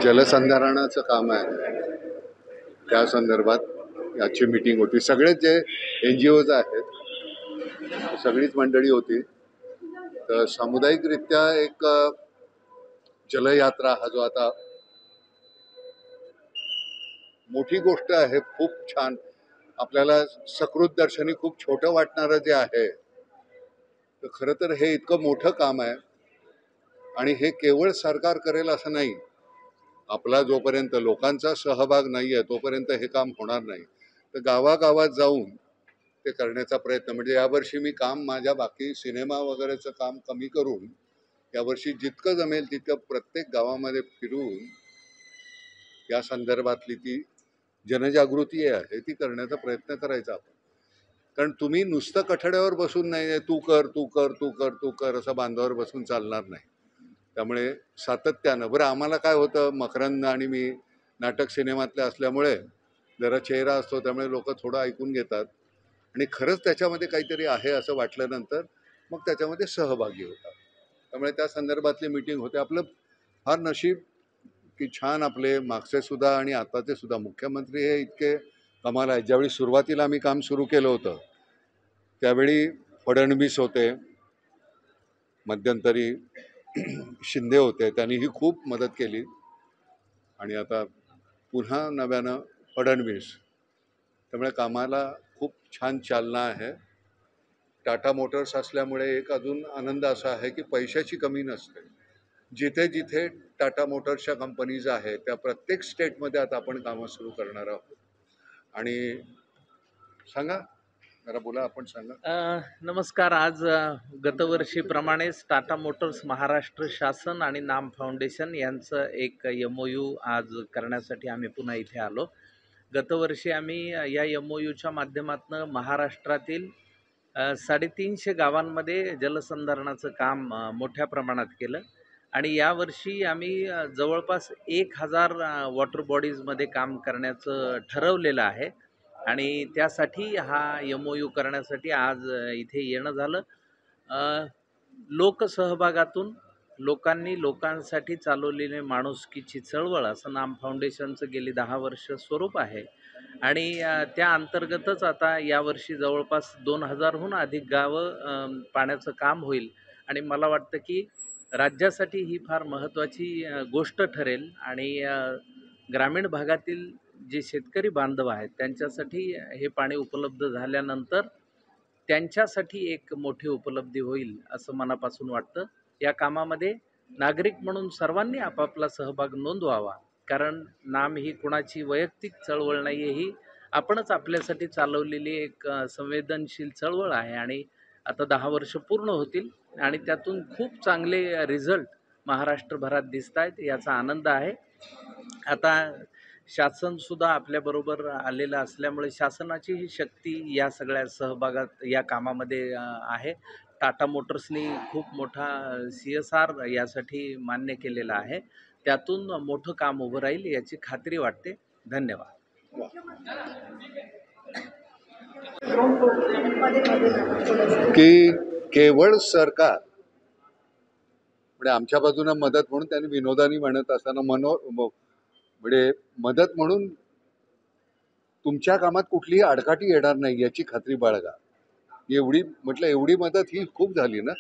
जलसंधारणाचं काम आहे त्या संदर्भात याची मीटिंग होती. सगळेच जे NGOज आहेत सगळीच मंडळी होती. तर सामुदायिकरित्या एक जलयात्रा हा जो आता मोठी गोष्ट आहे, खूप छान आपल्याला सकृत दर्शनी खूप छोटं वाटणारं जे आहे, तर खरं तर हे इतकं मोठं काम आहे आणि हे केवळ सरकार करेल असं नाही. आपला जोपर्यंत लोकांचा सहभाग नाही आहे तोपर्यंत हे काम होणार नाही. तर गावागावात जाऊन ते करण्याचा प्रयत्न, म्हणजे यावर्षी मी काम माझ्या बाकी सिनेमा वगैरेचं काम कमी करून यावर्षी जितकं जमेल तितकं प्रत्येक गावामध्ये फिरून या संदर्भातली ती जनजागृती आहे ती करण्याचा प्रयत्न करायचा आपण. कारण तुम्ही नुसतं कठड्यावर बसून नाही, तू कर तू कर तू कर तू कर असं बांधावर बसून चालणार नाही. त्यामुळे सातत्यानं, बरं आम्हाला काय होतं, मकरंद आणि मी नाटक सिनेमातले असल्यामुळे जरा चेहरा असतो त्यामुळे लोक थोडं ऐकून घेतात आणि खरंच त्याच्यामध्ये काहीतरी आहे असं वाटल्यानंतर मग त्याच्यामध्ये सहभागी होतात. त्यामुळे त्या संदर्भातली मीटिंग होते. आपलं फार नशीब की छान आपले मागचे सुद्धा आणि आताचे सुद्धा मुख्यमंत्री हे इतके कमाल आहेत. ज्यावेळी सुरुवातीला आम्ही काम सुरू केलं होतं त्यावेळी फडणवीस होते, मध्यंतरी शिंदे होते, त्यांनीही खूप मदत केली आणि आता पुन्हा नव्यानं फडणवीस. त्यामुळे कामाला खूप छान चालना आहे. टाटा मोटर्स असल्यामुळे एक अजून आनंद असा आहे की पैशाची कमी नसते. जिथे जिथे टाटा मोटर्सच्या कंपनीज आहेत त्या प्रत्येक स्टेटमध्ये आता आपण कामं सुरू करणार आहोत. आणि सांगा जरा बोला, आपण सांगा. नमस्कार. आज गतवर्षीप्रमाणेच टाटा मोटर्स महाराष्ट्र शासन आणि नाम फाउंडेशन यांचं एक MOU आज करण्यासाठी आम्ही पुन्हा इथे आलो. गतवर्षी आम्ही या MOUच्या माध्यमातून महाराष्ट्रातील 350 गावांमध्ये जलसंधारणाचं काम मोठ्या प्रमाणात केलं आणि यावर्षी आम्ही जवळपास 1000 वॉटर बॉडीजमध्ये काम करण्याचं ठरवलेलं आहे आणि त्यासाठी हा MOU करण्यासाठी आज इथे येणं झालं. लोकसहभागातून लोकांनी लोकांसाठी चालवलेली माणुसकीची चळवळ असं नाम फाउंडेशनचं गेली 10 वर्ष स्वरूप आहे आणि त्या अंतर्गतच आता यावर्षी जवळपास 2000हून अधिक गावं पाण्याचं काम होईल आणि मला वाटतं की राज्यासाठी ही फार महत्त्वाची गोष्ट ठरेल आणि ग्रामीण भागातील जे शेतकरी बांधव आहेत त्यांच्यासाठी हे पाणी उपलब्ध झाल्यानंतर त्यांच्यासाठी एक मोठी उपलब्धी होईल असं मनापासून वाटतं. या कामामध्ये नागरिक म्हणून सर्वांनी आपापला सहभाग नोंदवावा, कारण नाम ही कुणाची वैयक्तिक चळवळ नाही आहे, ही आपणच आपल्यासाठी चालवलेली एक संवेदनशील चळवळ आहे आणि आता 10 वर्ष पूर्ण होतील आणि त्यातून खूप चांगले रिझल्ट महाराष्ट्रभरात दिसत आहेत, याचा आनंद आहे. आता शासनसुद्धा आपल्याबरोबर आलेलं असल्यामुळे शासनाची ही शक्ती या सगळ्या सहभागात या कामामध्ये आहे. टाटा मोटर्सनी खूप मोठा CSR यासाठी मान्य केलेला आहे. त्यातून मोठं काम उभं राहील याची खात्री वाटते. धन्यवाद. की केवळ सरकार म्हणजे आमच्या बाजूने मदत म्हणून त्यांनी विनोदानी म्हणत असताना म्हणजे मदत म्हणून तुमच्या कामात कुठलीही आडकाठी येणार नाही याची खात्री बाळगा. एवढी म्हटलं, एवढी मदत ही खूप झाली ना,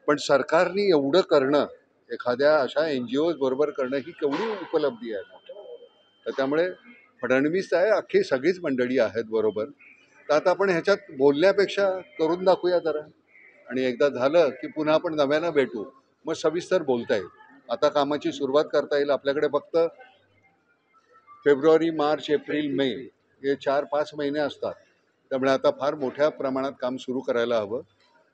पण सरकारने एवढं करणं, एखाद्या अशा NGOज बरोबर करणं ही केवढी उपलब्धी आहे. तर त्यामुळे फडणवीस आहे, अख्खी सगळीच मंडळी आहेत बरोबर. तर आता आपण ह्याच्यात बोलण्यापेक्षा करून दाखवूया जरा, आणि एकदा झालं की पुन्हा आपण नव्यानं भेटू, मग सविस्तर बोलता येईल. आता कामाची सुरुवात करता येईल. आपल्याकडे फक्त फेब्रुवारी, मार्च, एप्रिल, मे हे 4-5 महिने असतात. त्यामुळे आता फार मोठ्या प्रमाणात काम सुरू करायला हवं.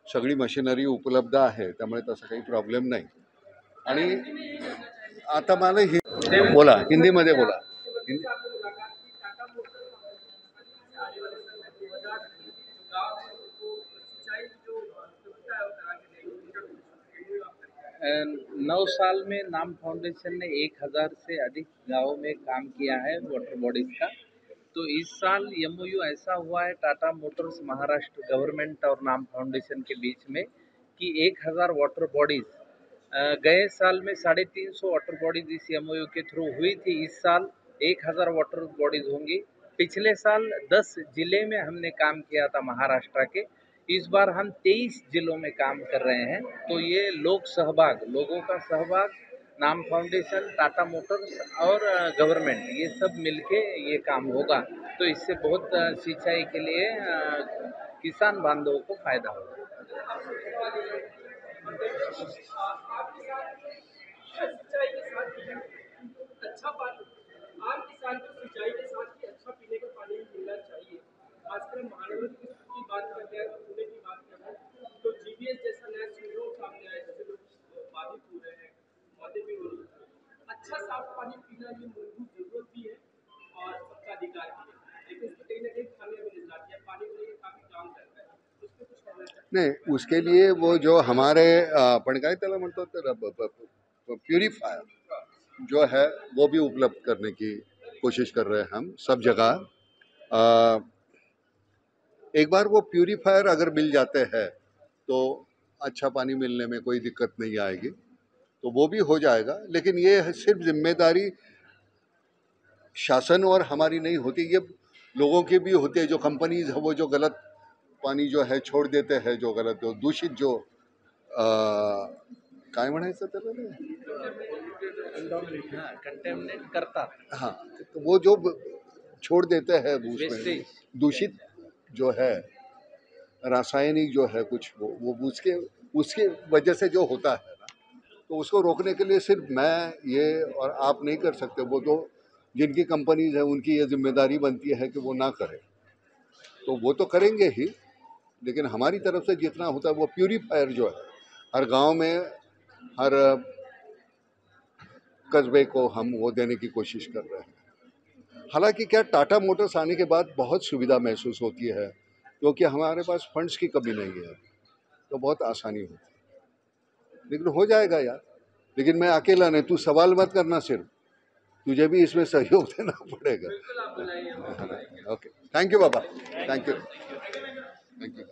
सगळी मशिनरी उपलब्ध आहे त्यामुळे तसं काही प्रॉब्लेम नाही. आणि आता मला बोला, हिंदीमध्ये बोला. नौ साल में नाम फाउंडेशन ने 1000 से अधिक गाँवों में काम किया है वाटर बॉडीज का। तो इस साल MOU ऐसा हुआ है टाटा मोटर्स महाराष्ट्र गवर्नमेंट और नाम फाउंडेशन के बीच में कि 1000 वाटर बॉडीज गए साल में 350 वाटर बॉडीज इस एमओयू के थ्रू हुई थी। इस साल 1000 वाटर बॉडीज होंगी। पिछले साल 10 जिले में हमने काम किया था महाराष्ट्र के। इस बार हम 23 जिलों में काम कर रहे हैं। तो ये लोगों का सहभाग, नाम फाउंडेशन, टाटा मोटर्स और गवर्नमेंट, ये सब मिलके ये काम होगा। तो इससे बहुत सिंचाई के लिए किसान बांधवों को फायदा होगा। सिंचाई के साथ ही अच्छा पानी, आम किसान को सिंचाई के साथ ही अच्छा पीने का पानी भी मिलना चाहिए। खासकर महानगर की बात करते हैं, पुणे की बात करते हैं, तो जीवीएस जैसा नया सुविधा सामने आया, जैसे लोग बाधित हो रहे हैं, मौतें भी हो रही हैं। अच्छा साफ पानी पीना ये मूलभूत जरूरत भी है और सबका अधिकार भी है, लेकिन उसको कहीं ना कहीं खाने में मिल जाती है, पानी को लेकर काफी काम करता है, उस पर कुछ कहना चाहिए। नाही, उसके लिए वो जो हमारे आपण काय त्याला म्हणतो प्यूरीफायर जो है वो भी उपलब्ध करने की कोशिश कर रहे हैं हम सब जगह। एक बार वो प्यूरीफायर अगर मिल जाते हैं तो अच्छा पानी मिलने में कोई दिक्कत नहीं आएगी, तो वो भी हो जाएगा। लेकिन ये सिर्फ जिम्मेदारी शासन और हमारी नहीं होती, ये लोगों की भी होती है। जो कंपनीज है वो जो गलत पाणी जो है छोड़ देते हैं, जो गलत जो दूषित जो काय म्हणायचं त्याला, कंटेमिनेट करतात। हाँ, तो वो जो छोड़ देते हैं उसमें वेस्टेज दूषित जो है रासायनिक जो है कुछ वो उसके वजह से जो होता है ना, तो उसको रोकने के लिए सिर्फ मैं ये और आप नहीं कर सकते। वो तो जिनकी कंपनीज है उनकी ये जिम्मेदारी बनती है कि वो ना करें, तो वो तो करेंगे ही। लेकिन हमारी तरफ से जितना होता है वो प्यूरीफायर जो है हर गांव में, हर कस्बे को हम वो देने की कोशिश कर रहे हैं। हालांकि क्या टाटा मोटर्स आने के बाद बहुत सुविधा महसूस होती है, क्योंकि हमारे पास फंड्स की कमी नहीं है, तो बहुत आसानी होती है। लेकिन हो जाएगा यार, लेकिन मैं अकेला नहीं, तू सवाल मत करना, सिर्फ तुझे भी इसमें सहयोग देना पड़ेगा। ओके, थैंक यू बाबा, थैंक यू, थैंक यू।